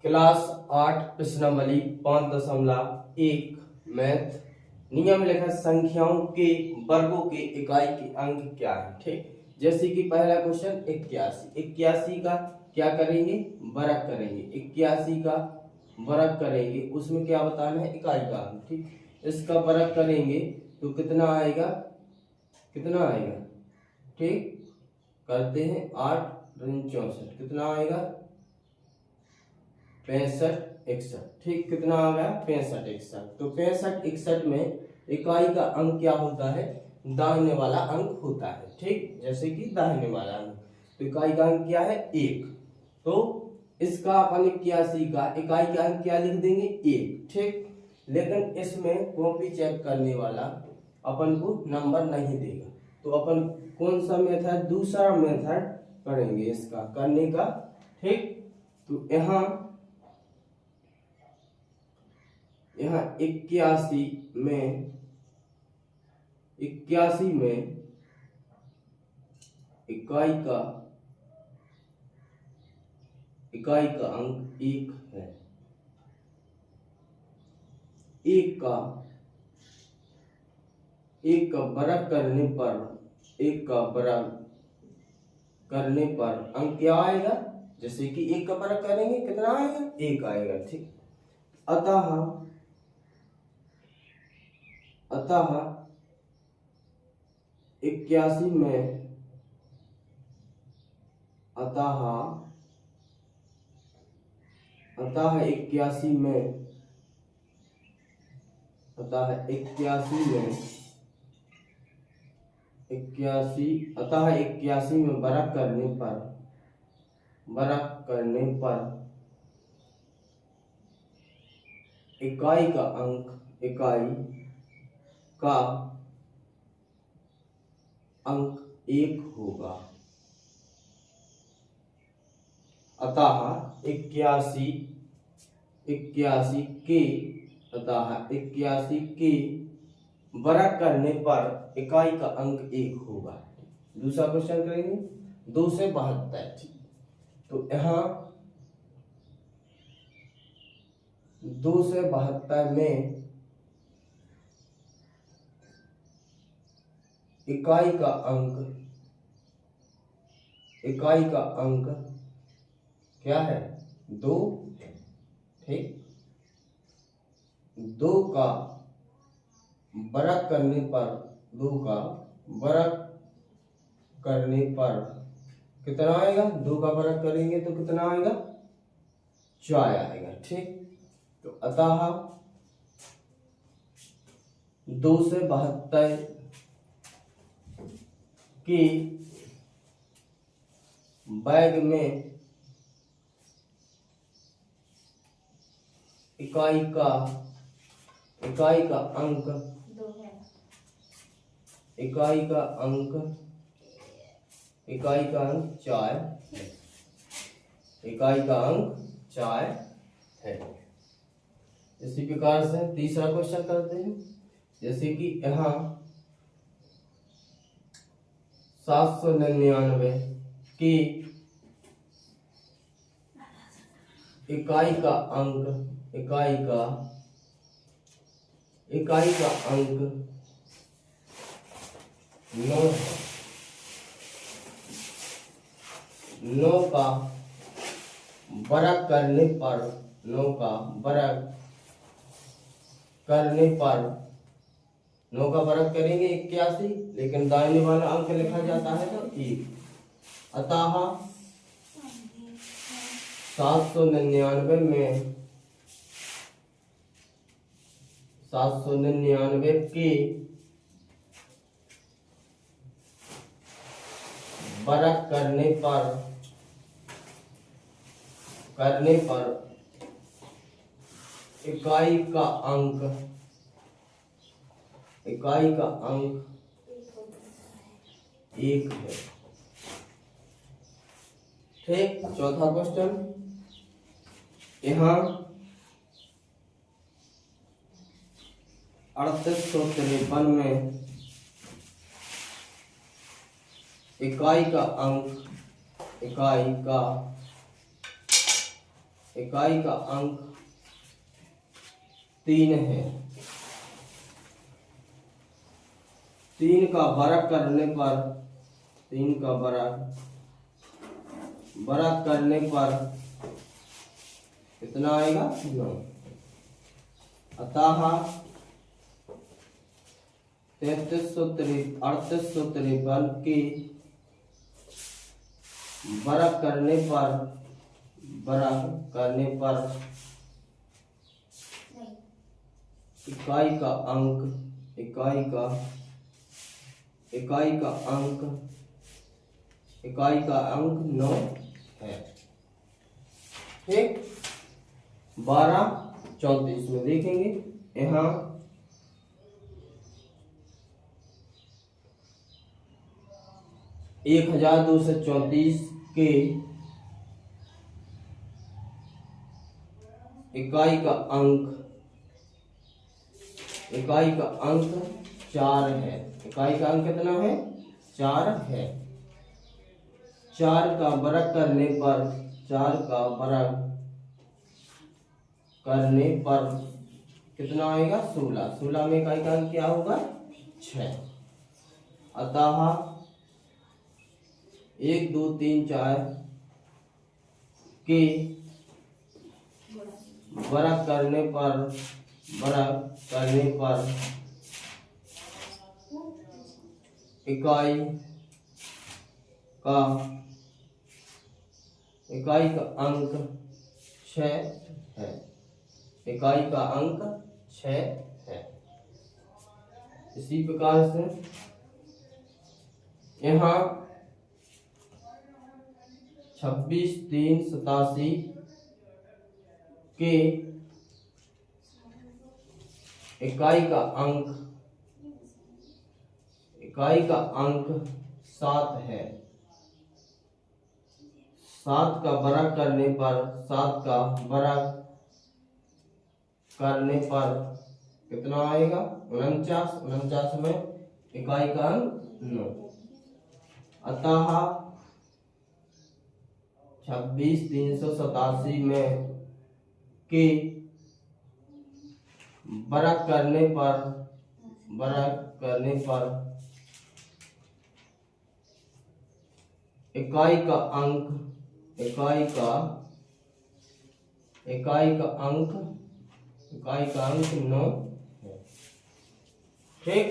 Class 8 प्रश्नावली 5.1 math. नियम लिखा संख्याओं के वर्गों के इकाई के अंक क्या है। ठीक, जैसे कि पहला क्वेश्चन 81 का क्या करेंगे, वर्ग करेंगे। 81 का वर्ग करेंगे, उसमें क्या बताना है, इकाई का अंक। ठीक, इसका वर्ग करेंगे तो कितना आएगा, ठीक करते हैं 8 64, कितना आएगा 65 61। ठीक, कितना आ गया 65 61। तो 65 61 में इकाई का अंक क्या होता है, दाहिने वाला अंक होता है। ठीक, जैसे कि दाहिने वाला अंक, तो इकाई का अंक क्या है 1। तो इसका अपन 81 का इकाई का अंक क्या लिख देंगे 1। ठीक, लेकिन इसमें कॉपी चेक करने वाला अपन को नंबर नहीं देगा, तो अपन कौन सा मेथड, दूसरा मेथड करेंगे इसका करने का। ठीक, तो यहाँ 81 में इकाई का अंक 1 है। 1 का वर्ग करने पर अंक क्या आएगा, जैसे कि 1 का वर्ग करेंगे कितना आएगा 1 आएगा। ठीक, अतः 81 में वर्ग करने पर इकाई का अंक 1 होगा। अतः 81 के वर्ग करने पर इकाई का अंक 1 होगा। दूसरा क्वेश्चन करेंगे 2 से 72। तो यहाँ 2 से 72 में इकाई का अंक क्या है 2। ठीक, 2 का वर्ग करने पर कितना आएगा, 2 का वर्ग करेंगे तो कितना आएगा 4 आएगा। ठीक, तो अतः 2 से 72 के वर्ग में इकाई का अंक 4 है। इसी प्रकार से तीसरा क्वेश्चन करते हैं, जैसे कि यहाँ 799 की इकाई का अंक 9 है। 9 का वर्ग करने पर 9 का वर्ग करेंगे 81, लेकिन दाहिने वाला अंक लिखा जाता है तो 1। अतः 799 के वर्ग करने पर इकाई का अंक 1 है। ठीक, चौथा क्वेश्चन यहाँ 3853 में इकाई का अंक इकाई का अंक 3 है। 3 का वर्ग करने पर 3 का वर्ग करने पर कितना आएगा? 9। अतः 3853 के वर्ग करने पर इकाई का अंक 9 है। ठीक, 1234 में देखेंगे। यहाँ 1234 के इकाई का अंक 4 है। इकाई का अंक कितना है? 4 है। 4 का वर्ग करने पर कितना आएगा? 16। 16 में इकाई का अंक क्या होगा? 6। अतः 1 2 3 4 के वर्ग करने पर इकाई का अंक 6 है। इकाई का अंक 6 है। इसी प्रकार से यहाँ 26,387 के इकाई का अंक 7 है। 7 का वर्ग करने पर कितना आएगा? 49। 49 में इकाई का अंक 9। अतः 26,387 में के वर्ग करने पर इकाई का अंक 9 है। ठीक।